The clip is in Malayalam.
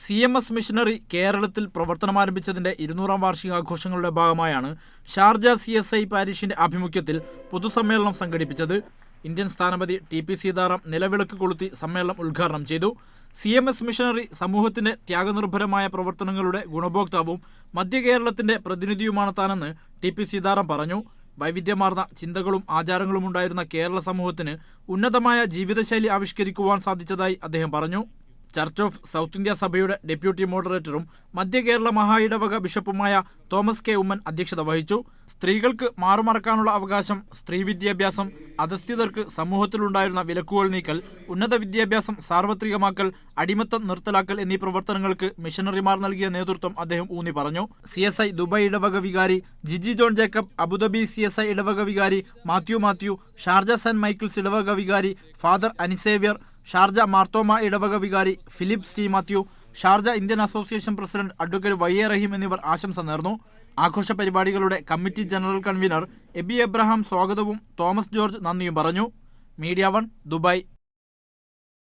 CMS മിഷനറി കേരളത്തിൽ പ്രവർത്തനമാരംഭിച്ചതിന്റെ 200-ാം വാർഷികാഘോഷങ്ങളുടെ ഭാഗമായാണ് ഷാർജ CSI പാരിഷിന്റെ ആഭിമുഖ്യത്തിൽ പൊതുസമ്മേളനം സംഘടിപ്പിച്ചത്. ഇന്ത്യൻ സ്ഥാനപതി TP സീതാറാം നിലവിളക്ക് കൊളുത്തി സമ്മേളനം ഉദ്ഘാടനം ചെയ്തു. CMS മിഷനറി സമൂഹത്തിന്റെ ത്യാഗനിർഭരമായ പ്രവർത്തനങ്ങളുടെ ഗുണഭോക്താവും മധ്യ കേരളത്തിന്റെ പ്രതിനിധിയുമാണ് താനെന്ന് TP സീതാറാം പറഞ്ഞു. വൈവിധ്യമാർന്ന ചിന്തകളും ആചാരങ്ങളും ഉണ്ടായിരുന്ന കേരള സമൂഹത്തിന് ഉന്നതമായ ജീവിതശൈലി ആവിഷ്കരിക്കുവാൻ സാധിച്ചതായി അദ്ദേഹം പറഞ്ഞു. ചർച്ച് ഓഫ് സൗത്ത് ഇന്ത്യ സഭയുടെ ഡെപ്യൂട്ടി മോഡറേറ്ററും മധ്യ കേരള മഹാ ഇടവക ബിഷപ്പുമായ തോമസ് K. ഉമ്മൻ അധ്യക്ഷത വഹിച്ചു. സ്ത്രീകൾക്ക് മാറുമറക്കാനുള്ള അവകാശം, സ്ത്രീ വിദ്യാഭ്യാസം, അധസ്ഥിതർക്ക് സമൂഹത്തിലുണ്ടായിരുന്ന വിലക്കുകൾ നീക്കൽ, ഉന്നത വിദ്യാഭ്യാസം സാർവത്രികമാക്കൽ, അടിമത്തം നിർത്തലാക്കൽ എന്നീ പ്രവർത്തനങ്ങൾക്ക് മിഷനറിമാർ നൽകിയ നേതൃത്വം അദ്ദേഹം ഊന്നി പറഞ്ഞു. CSI ദുബായ് ഇടവക വികാരി Jiji John Jacob, Abu Dhabi CSI ഇടവക വികാരി മാത്യു, ഷാർജ സെന്റ് മൈക്കിൾസ് ഇടവക വികാരി ഫാദർ അനിസേവ്യർ, ഷാർജ മാർത്തോമ ഇടവക വികാരി Philip C. Mathew, Sharjah Indian association president advocate YA Raheem എന്നിവർ ആശംസ നേർന്നു. ആഘോഷ പരിപാടികളുടെ committee general convener Aby Abraham സ്വാഗതവും തോമസ് ജോർജ് നന്ദിയും പറഞ്ഞു. Media 1 Dubai.